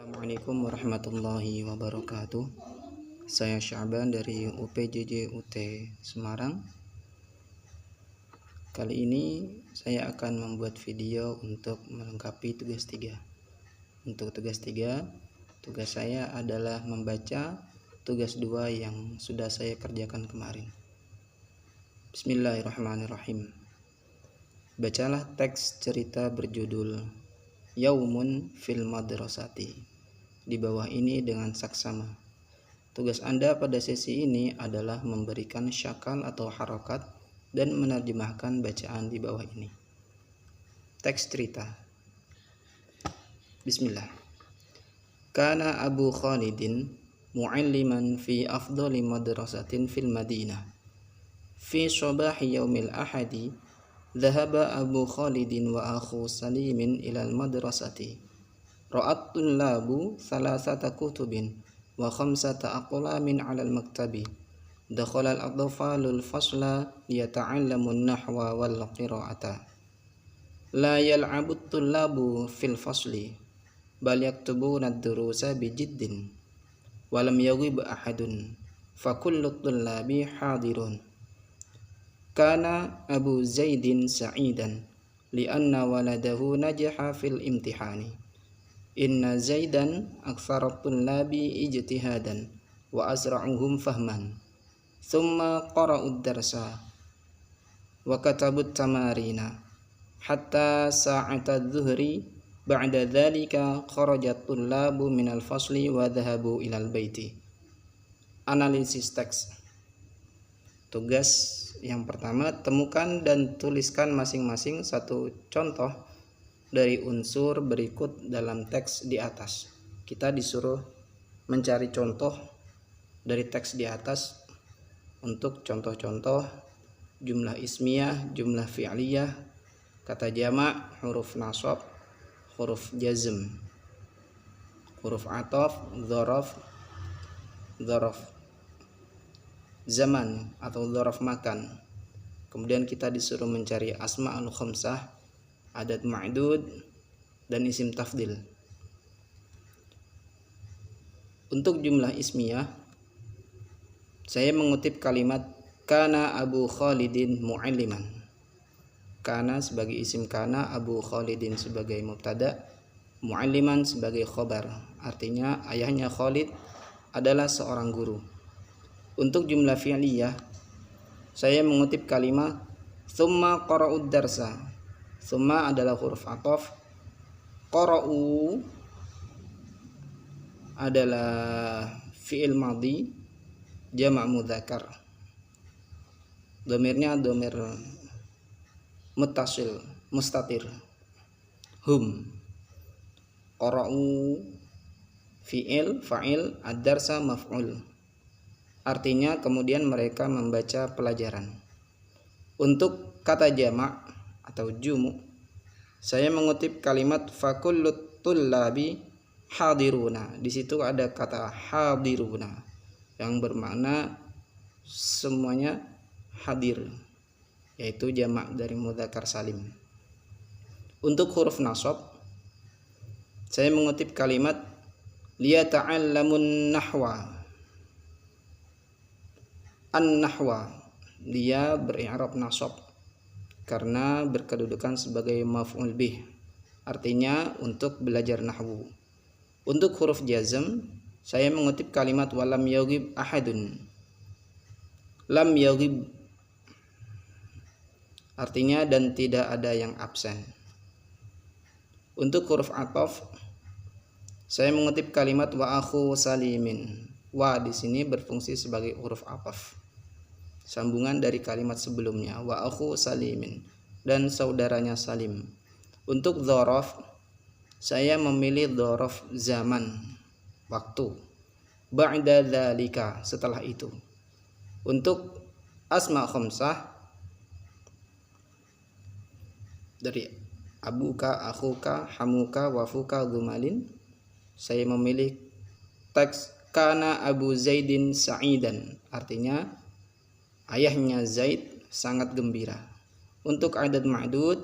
Assalamualaikum warahmatullahi wabarakatuh. Saya Syaban dari UPJJ UT Semarang. Kali ini saya akan membuat video untuk melengkapi tugas 3. Untuk tugas 3, tugas saya adalah membaca tugas 2 yang sudah saya kerjakan kemarin. Bismillahirrahmanirrahim. Bacalah teks cerita berjudul Yaumun fil Madrasati di bawah ini dengan saksama. Tugas Anda pada sesi ini adalah memberikan syakal atau harokat dan menerjemahkan bacaan di bawah ini. Teks cerita. Bismillah. Kana Abu Khalidin mu'alliman fi afdali madrasatin fil Madinah. Fi sabahi yaumil ahadi ذهب أبو خالد وأخو سليم إلى المدرسة. رأى الطلاب 3 كتب و5 أقلام على المكتب. دخل الأطفال الفصل ليتعلموا النحو والقراءة. لا يلعب الطلاب في الفصل بل يكتبون الدروس بجد. ولم يغب أحد فكل الطلاب حاضرون. Kana Abu Zaidin sa'idan lianna waladahu najaha fil imtihani. Inna Zaidan aktsara tullabi ijtihadan wa asra'uhum fahman. Thumma qara'u ad-darsa wa katabu at-tamarina hatta sa'ata adh-dhuhri. Ba'da dhalika kharaja at-tullabu minal fasli wa dhahabu ilal baiti. Analisis teks. Tugas yang pertama, temukan dan tuliskan masing-masing satu contoh dari unsur berikut dalam teks di atas. Kita disuruh mencari contoh dari teks di atas untuk contoh-contoh jumlah ismiyah, jumlah fi'liyah, kata jamak, huruf nasab, huruf jazm, huruf ataf, dzaraf zaman atau dzaraf makan. Kemudian kita disuruh mencari asma'ul khamsah, adat ma'dud, dan isim tafdil. Untuk jumlah ismiyah, saya mengutip kalimat kana Abu Khalidin mu'alliman. Kana sebagai isim kana, Abu Khalidin sebagai mubtada, mu'alliman sebagai khobar. Artinya ayahnya Khalid adalah seorang guru. Untuk jumlah fi'liyah, saya mengutip kalimat thumma qara'ud darsa. Thumma adalah huruf ataf. Qara'u adalah fi'il madhi jamak mudzakkar. Domirnya domir muttasil, mustatir. Hum. Qara'u fi'il, fa'il, ad-darsa maf'ul. Artinya kemudian mereka membaca pelajaran. Untuk kata jamak atau jumu, saya mengutip kalimat fakullut tullabi hadiruna. Di situ ada kata hadiruna yang bermakna semuanya hadir, yaitu jamak dari mudzakkar salim. Untuk huruf nasab, saya mengutip kalimat liyata'allamun nahwa. An-nahwa, dia beri'rab nasab karena berkedudukan sebagai maf'ul bih, artinya untuk belajar nahwu. Untuk huruf jazm, saya mengutip kalimat walam yaghib ahadun. Lam yaghib artinya dan tidak ada yang absen. Untuk huruf ataf, saya mengutip kalimat wa akhu salimin. Wa di sini berfungsi sebagai huruf ataf, sambungan dari kalimat sebelumnya, wa akhu salimin, dan saudaranya Salim. Untuk dzaraf, saya memilih dzaraf zaman, waktu. Ba'da dzalika, setelah itu. Untuk asma khamsah dari abuka, akhuka, hamuka, wafuka, dhumalin, saya memilih teks kana Abu Zaidin sa'idan, artinya ayahnya Zaid sangat gembira. Untuk adat ma'dud,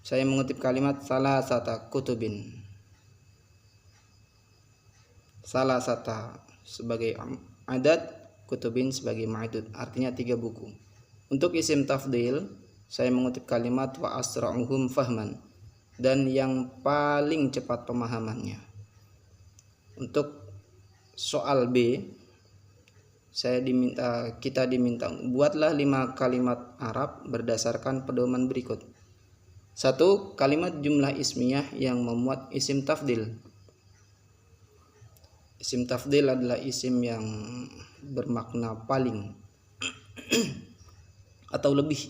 saya mengutip kalimat salasata kutubin. salasata sebagai adad, kutubin sebagai ma'dud, artinya 3 buku. Untuk isim tafdil saya mengutip kalimat wa asra'uhum fahman, dan yang paling cepat pemahamannya. Untuk soal B kita diminta buatlah 5 kalimat Arab berdasarkan pedoman berikut. 1. Kalimat jumlah ismiyah yang memuat isim tafdil. Isim tafdil adalah isim yang bermakna paling atau lebih.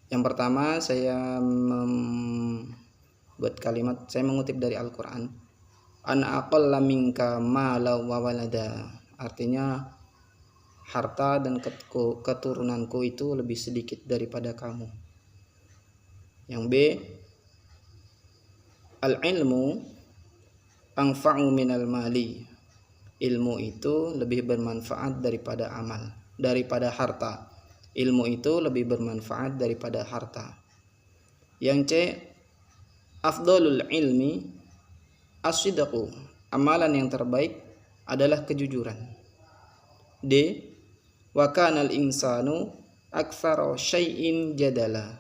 Yang pertama saya membuat kalimat, saya mengutip dari Al-Quran. Ana aqalla minka mala wa walada. Artinya harta dan keturunanku itu lebih sedikit daripada kamu. Yang B, al-ilmu anfa'u minal mali. Ilmu itu lebih bermanfaat daripada amal, daripada harta. Ilmu itu lebih bermanfaat daripada harta. Yang C, afdalul ilmi as-sidqu. Amalan yang terbaik adalah kejujuran. D, wa kanal insanu aktsara syai'in jadala.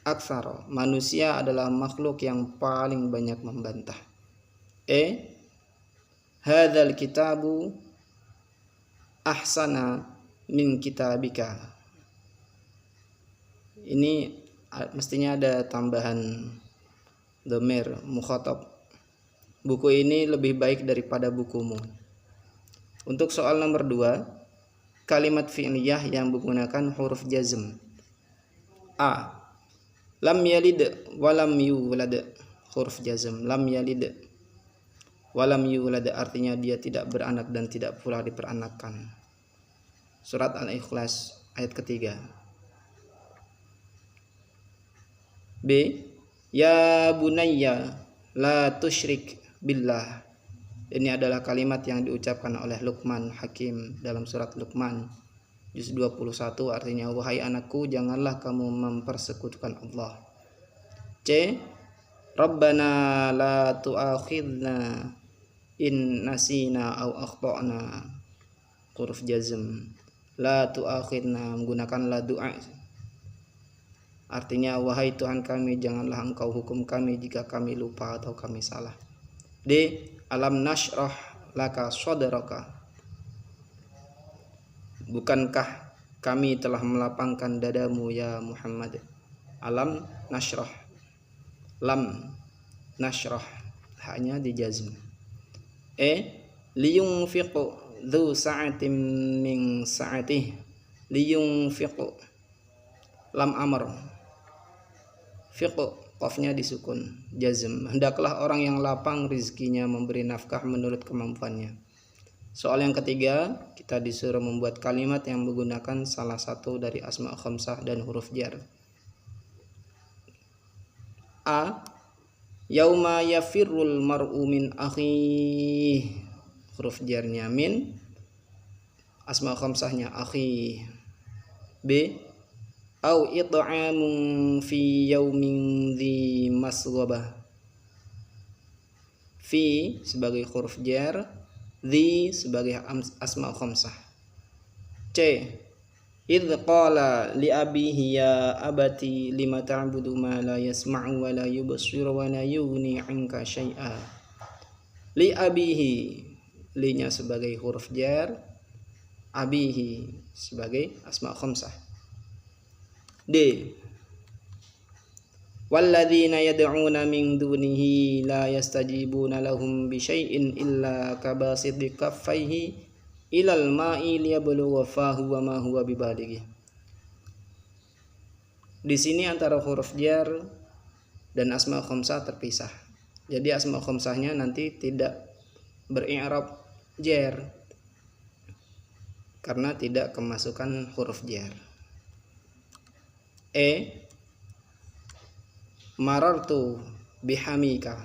Aktsara, manusia adalah makhluk yang paling banyak membantah. E, hadzal kitabu ahsana min kitabika. Ini mestinya ada tambahan dhamir mukhatab. Buku ini lebih baik daripada bukumu. Untuk soal nomor 2, kalimat fi'liyah yang menggunakan huruf jazm. A, lam yalid walam yulad. Huruf jazm, lam yalid walam yulad, artinya dia tidak beranak dan tidak pula diperanakkan. Surat Al-Ikhlas ayat ketiga. B, ya bunayya la tusyrik billah. Ini adalah kalimat yang diucapkan oleh Luqman Hakim dalam surat Luqman juz 21, artinya wahai anakku janganlah kamu mempersekutukan Allah. C, Rabbana la tu'akhidna in nasina au akhtana. Huruf jazm, la tu'akhidna menggunakan la du'a, artinya wahai Tuhan kami janganlah engkau hukum kami jika kami lupa atau kami salah. D, alam nashrah laka sadraka. Bukankah kami telah melapangkan dadamu ya Muhammad. Alam nashrah, lam nashrah, hanya di jazm. E, liyunfiqu dzu sa'atin min sa'atih. Liyunfiqu, lam amr, fiqu, qafnya disukun, jazm. Hendaklah orang yang lapang rizkinya memberi nafkah menurut kemampuannya. Soal yang ketiga, kita disuruh membuat kalimat yang menggunakan salah satu dari asma khamsah dan huruf jar. A, yauma yafirrul mar'u min akhi. Huruf jarnya min, asma khamsahnya akhi. B, au it'amun fi yaumin dzi masghabah. Fi sebagai huruf jar, dzi sebagai asma khamsah. C, idz qala li abihi ya abati lima ta'budu ma la yasma'u wa la yubsiru wa la yughni 'anka syai'a. Li abihi, li-nya sebagai huruf jar, abihi sebagai asma khamsah. D, walladzina yad'una min dunihi la yastajibuna lahum bi syai'in illa kabasiti kaffaihi ilal ma'i liyablugha fahu wa ma huwa bibalighi. Di sini antara huruf jar dan asma khamsah terpisah. Jadi asma khamsahnya nanti tidak beri'rab jar karena tidak kemasukan huruf jar. E, marartu bihamika.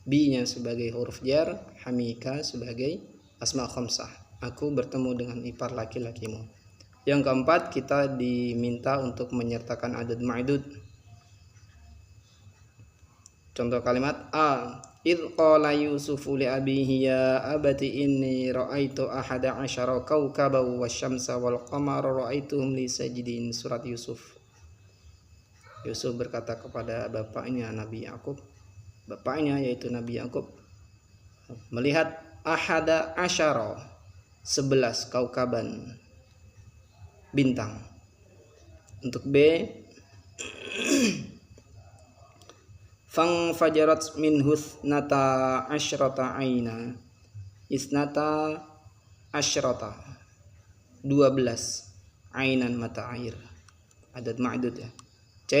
B-nya sebagai huruf jar, hamika sebagai asma khamsah. Aku bertemu dengan ipar laki-lakimu. Yang keempat, kita diminta untuk menyertakan adad ma'dud. Contoh kalimat A, Idh qala Yusufu li abihi ya abati inni ra'aitu ahada asyara kawkaban wasyamsa wal qamara ra'aituhum li sajidin. Surat Yusuf. Yusuf berkata kepada bapaknya Nabi Yakub, bapaknya yaitu Nabi Yakub, melihat ahada asyara 11 kaukaban bintang. Untuk B, fang fajarat minhus nata asyrata aina isnata asyrata 12 ainan mata air, adad ma'dud ya. C,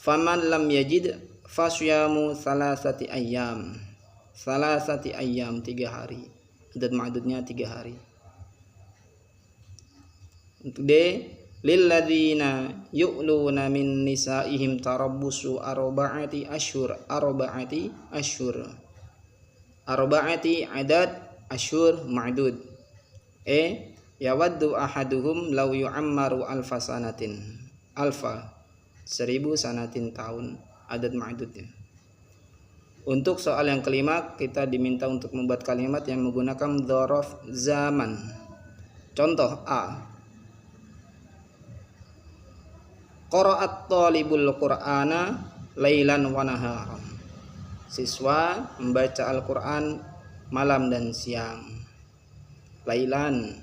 faman lam yajid fasyamu salasati ayyam 3 hari, adad ma'dudnya 3 hari. Untuk D, lilladzina yu'luna min nisaihim tarabbusu arba'ati ashur arba'ati adad ashur ma'dud. E, yawaddu ahaduhum law yu'ammaru alfa 1000 sanatin tahun, adad ma'dudnya. Untuk soal yang kelima, kita diminta untuk membuat kalimat yang menggunakan dzaraf zaman. Contoh A, qara'at talibul qur'ana lailan wa naharan. Siswa membaca Al-Qur'an malam dan siang. Lailan,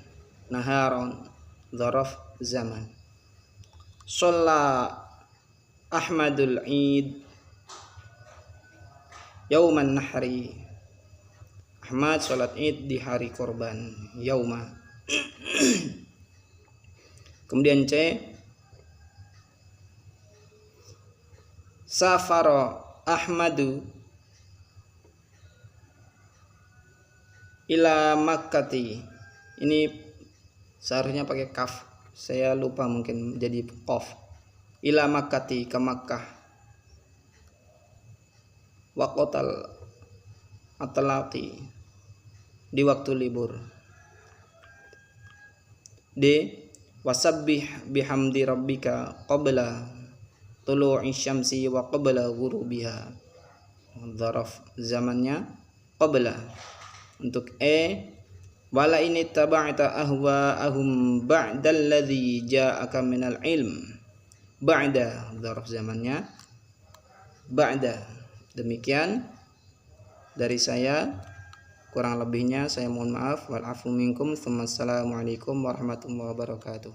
naharan, dzaraf zaman. Shalla Ahmadul Eid yauman nahri. Ahmad salat Id di hari korban, yauma. Kemudian C, safara Ahmadu ila Makkati. Ini seharusnya pakai kaf, saya lupa mungkin jadi qaf. Ila Makkati, ke Makkah. Waqatal atlaqi, di waktu libur. D, wasabbih bihamdi rabbika qabla tulu'i syamsi wa qabla ghurubiha. Dzaraf zamannya qabla. Untuk E, wala ini taba'ta ahwa'ahum ba'dalladzi ja'aka minal ilm. Ba'da, dzaraf zamannya ba'da. Demikian dari saya, kurang lebihnya saya mohon maaf. Wal afu minkum. Assalamualaikum warahmatullahi wabarakatuh.